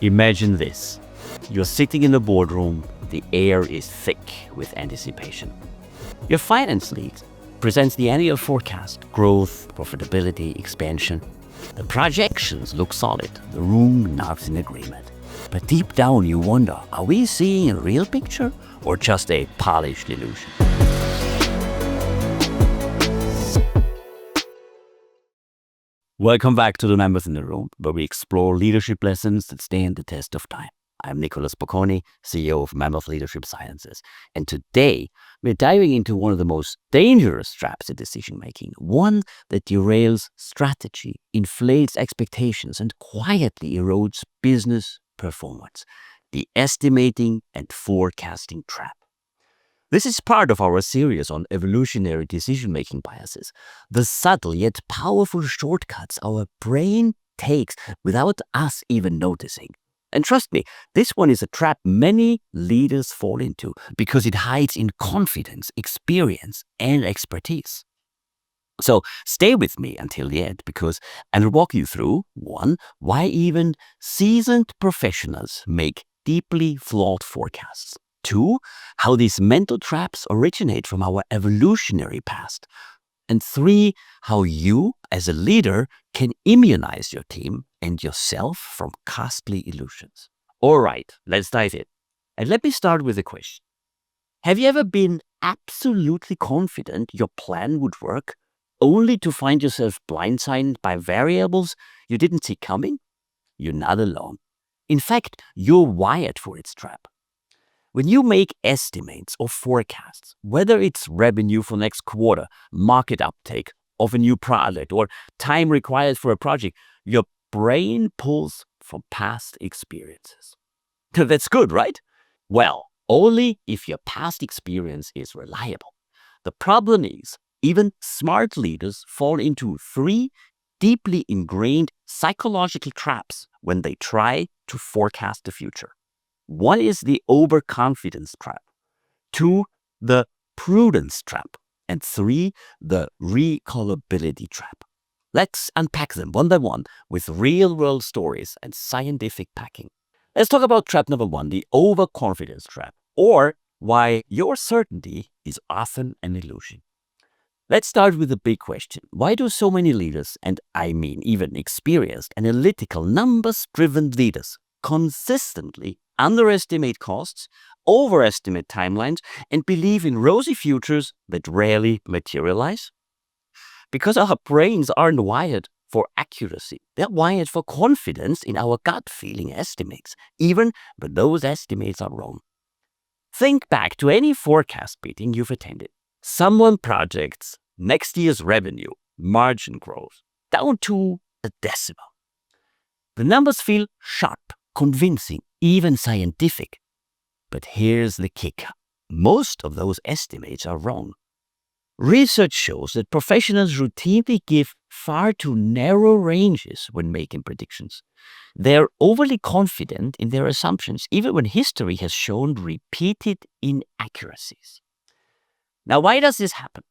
Imagine this. You're sitting in a boardroom, the air is thick with anticipation. Your finance lead presents the annual forecast, growth, profitability, expansion. The projections look solid, the room nods in agreement. But deep down you wonder, are we seeing a real picture or just a polished illusion? Welcome back to the Mammoth in the Room, where we explore leadership lessons that stand the test of time. I'm Nicholas Bocconi, CEO of Mammoth Leadership Sciences. And today, we're diving into one of the most dangerous traps in decision-making, one that derails strategy, inflates expectations, and quietly erodes business performance: the estimating and forecasting trap. This is part of our series on evolutionary decision-making biases, the subtle yet powerful shortcuts our brain takes without us even noticing. And trust me, this one is a trap many leaders fall into because it hides in confidence, experience, and expertise. So stay with me until the end, because I'll walk you through, 1, why even seasoned professionals make deeply flawed forecasts. 2, how these mental traps originate from our evolutionary past. And 3, how you, as a leader, can immunize your team and yourself from costly illusions. All right, let's dive in. And let me start with a question. Have you ever been absolutely confident your plan would work, only to find yourself blindsided by variables you didn't see coming? You're not alone. In fact, you're wired for its trap. When you make estimates or forecasts, whether it's revenue for next quarter, market uptake of a new product, or time required for a project, your brain pulls from past experiences. That's good, right? Well, only if your past experience is reliable. The problem is, even smart leaders fall into 3 deeply ingrained psychological traps when they try to forecast the future. 1 is the overconfidence trap, 2, the prudence trap, and 3, the recallability trap. Let's unpack them one by one with real-world stories and scientific backing. Let's talk about trap number 1, the overconfidence trap, or why your certainty is often an illusion. Let's start with the big question. Why do so many leaders, and I mean even experienced, analytical, numbers-driven leaders, consistently underestimate costs, overestimate timelines, and believe in rosy futures that rarely materialize? Because our brains aren't wired for accuracy. They're wired for confidence in our gut feeling estimates, even when those estimates are wrong. Think back to any forecast meeting you've attended. Someone projects next year's revenue, margin growth, down to a decimal. The numbers feel sharp, convincing, even scientific. But here's the kicker. Most of those estimates are wrong. Research shows that professionals routinely give far too narrow ranges when making predictions. They're overly confident in their assumptions, even when history has shown repeated inaccuracies. Now, why does this happen?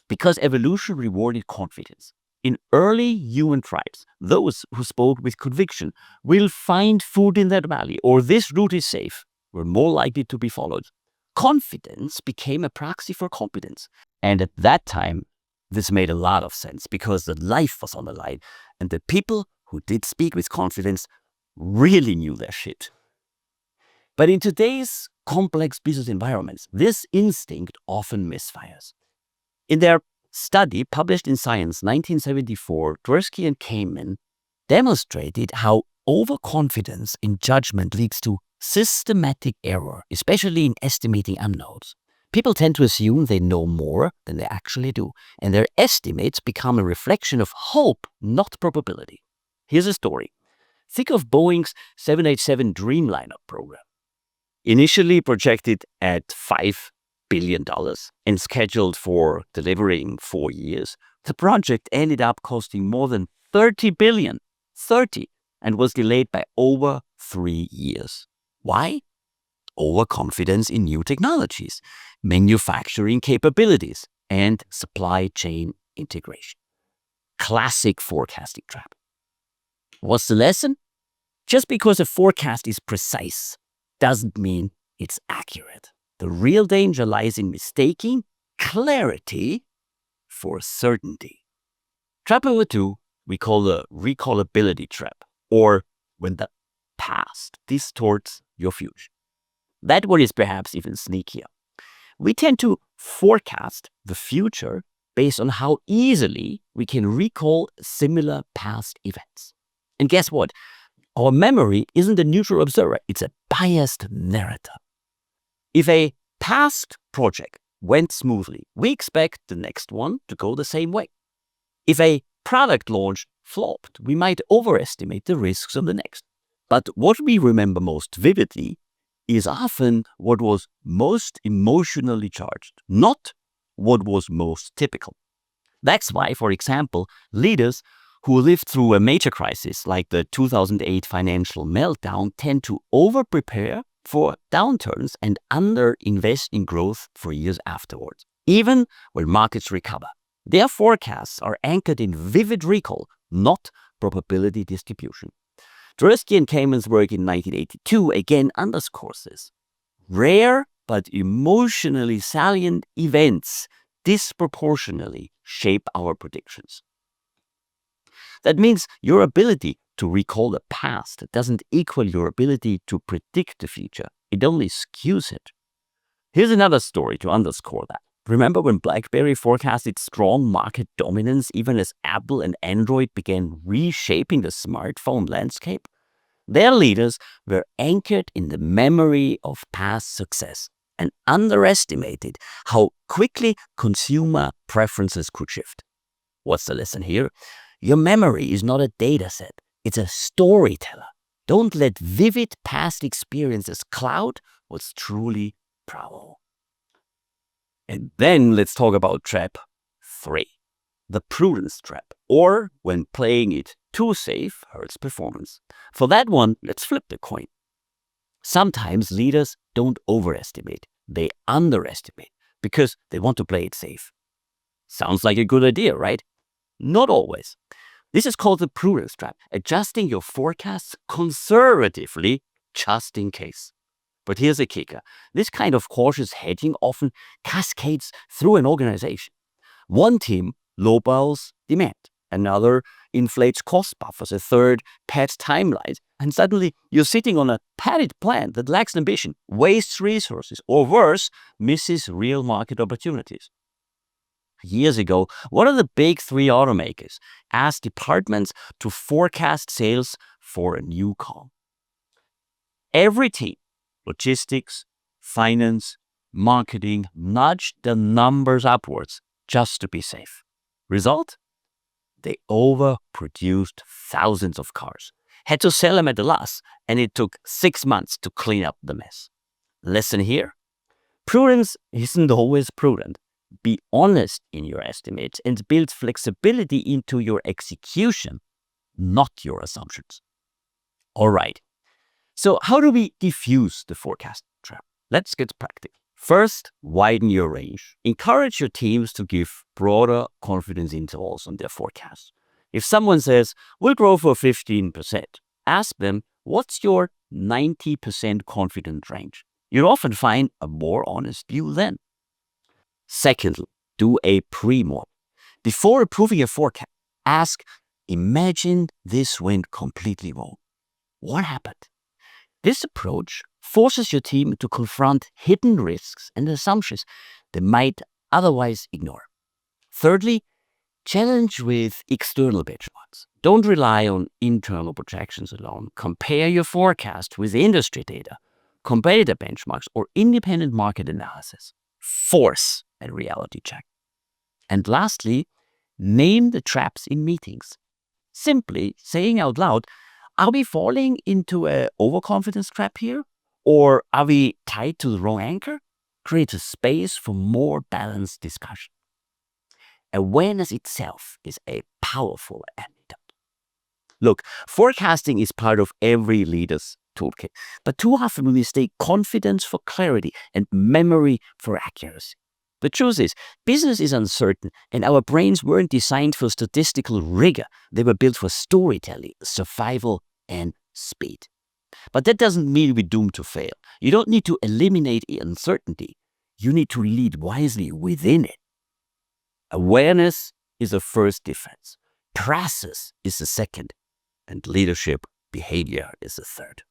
Because evolution rewarded confidence. In early human tribes, those who spoke with conviction, "We'll find food in that valley," or "This route is safe," were more likely to be followed. Confidence became a proxy for competence. And at that time, this made a lot of sense because the life was on the line, and the people who did speak with confidence really knew their shit. But in today's complex business environments, this instinct often misfires. In their study published in Science 1974, Tversky and Kamen demonstrated how overconfidence in judgment leads to systematic error, especially in estimating unknowns. People tend to assume they know more than they actually do, and their estimates become a reflection of hope, not probability. Here's a story. Think of Boeing's 787 Dreamliner program. Initially projected at $5 billion and scheduled for delivery in 4 years, the project ended up costing more than $30 billion, and was delayed by over 3 years. Why? Overconfidence in new technologies, manufacturing capabilities, and supply chain integration. Classic forecasting trap. What's the lesson? Just because a forecast is precise doesn't mean it's accurate. The real danger lies in mistaking clarity for certainty. Trap number 2, we call the recallability trap, or when the past distorts your future. That one is perhaps even sneakier. We tend to forecast the future based on how easily we can recall similar past events. And guess what? Our memory isn't a neutral observer, it's a biased narrator. If a past project went smoothly, we expect the next one to go the same way. If a product launch flopped, we might overestimate the risks of the next. But what we remember most vividly is often what was most emotionally charged, not what was most typical. That's why, for example, leaders who lived through a major crisis like the 2008 financial meltdown tend to over-prepare for downturns and under-invest in growth for years afterwards, even when markets recover. Their forecasts are anchored in vivid recall, not probability distribution. Riskiest and Kamen's work in 1982 again underscores this. Rare but emotionally salient events disproportionately shape our predictions. That means your ability to recall the past doesn't equal your ability to predict the future. It only skews it. Here's another story to underscore that. Remember when Blackberry forecasted strong market dominance even as Apple and Android began reshaping the smartphone landscape? Their leaders were anchored in the memory of past success and underestimated how quickly consumer preferences could shift. What's the lesson here? Your memory is not a data set, it's a storyteller. Don't let vivid past experiences cloud what's truly probable. And then let's talk about trap 3, the prudence trap, or when playing it too safe hurts performance. For that one, let's flip the coin. Sometimes leaders don't overestimate, they underestimate because they want to play it safe. Sounds like a good idea, right? Not always. This is called the prudence trap, adjusting your forecasts conservatively just in case. But here's a kicker. This kind of cautious hedging often cascades through an organization. One team lowballs demand, another inflates cost buffers, a third pads timelines, and suddenly you're sitting on a padded plan that lacks ambition, wastes resources, or worse, misses real market opportunities. Years ago, one of the big 3 automakers asked departments to forecast sales for a new car. Every team, logistics, finance, marketing, nudged the numbers upwards just to be safe. Result? They overproduced thousands of cars, had to sell them at a loss, and it took 6 months to clean up the mess. Lesson here? Prudence isn't always prudent. Be honest in your estimates and build flexibility into your execution, not your assumptions. All right. So how do we diffuse the forecast trap? Let's get practical. First, widen your range. Encourage your teams to give broader confidence intervals on their forecasts. If someone says, we'll grow for 15%, ask them, what's your 90% confident range? You'll often find a more honest view then. Secondly, do a pre-model. Before approving a forecast, ask, imagine this went completely wrong. What happened? This approach forces your team to confront hidden risks and assumptions they might otherwise ignore. Thirdly, challenge with external benchmarks. Don't rely on internal projections alone. Compare your forecast with industry data, competitor benchmarks, or independent market analysis. Force a reality check. And lastly, name the traps in meetings. Simply saying out loud, are we falling into an overconfidence trap here? Or are we tied to the wrong anchor? Creates a space for more balanced discussion. Awareness itself is a powerful antidote. Look, forecasting is part of every leader's toolkit, but too often we mistake confidence for clarity and memory for accuracy. The truth is, business is uncertain, and our brains weren't designed for statistical rigor. They were built for storytelling, survival, and speed. But that doesn't mean we're doomed to fail. You don't need to eliminate uncertainty. You need to lead wisely within it. Awareness is a first defense. Process is the second. And leadership behavior is the third.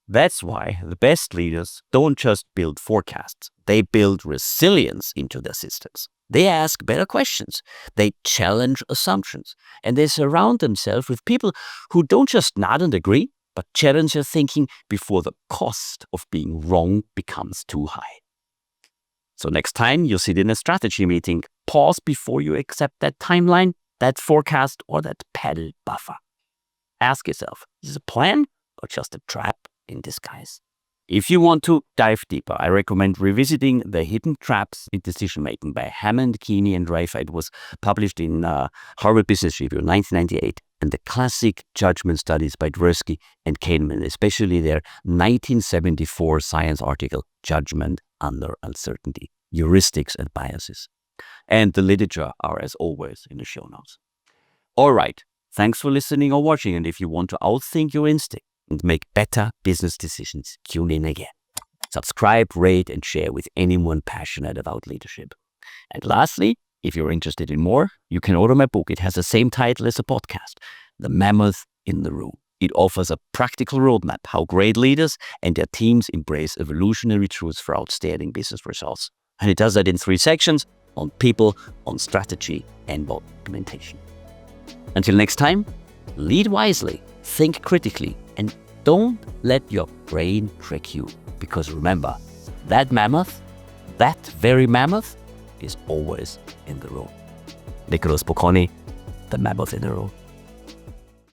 That's why the best leaders don't just build forecasts. They build resilience into their systems. They ask better questions. They challenge assumptions. And they surround themselves with people who don't just nod and agree, but challenge your thinking before the cost of being wrong becomes too high. So next time you sit in a strategy meeting, pause before you accept that timeline, that forecast, or that paddle buffer. Ask yourself, is this a plan or just a trap in disguise? If you want to dive deeper, I recommend revisiting The Hidden Traps in Decision Making by Hammond, Keeney, and Reifer. It was published in Harvard Business Review in 1998. And the classic judgment studies by Dwersky and Kahneman, especially their 1974 Science article, Judgment Under Uncertainty, Heuristics and Biases. And the literature are, as always, in the show notes. All right. Thanks for listening or watching. And if you want to outthink your instinct and make better business decisions, tune in again. Subscribe, rate, and share with anyone passionate about leadership. And lastly, if you're interested in more, you can order my book. It has the same title as the podcast, The Mammoth in the Room. It offers a practical roadmap how great leaders and their teams embrace evolutionary truths for outstanding business results. And it does that in 3 sections: on people, on strategy, and on implementation. Until next time, lead wisely, think critically, and don't let your brain trick you. Because remember, that mammoth, that very mammoth, is always in the room. Nicholas Bocconi, The Mammoth in the Room.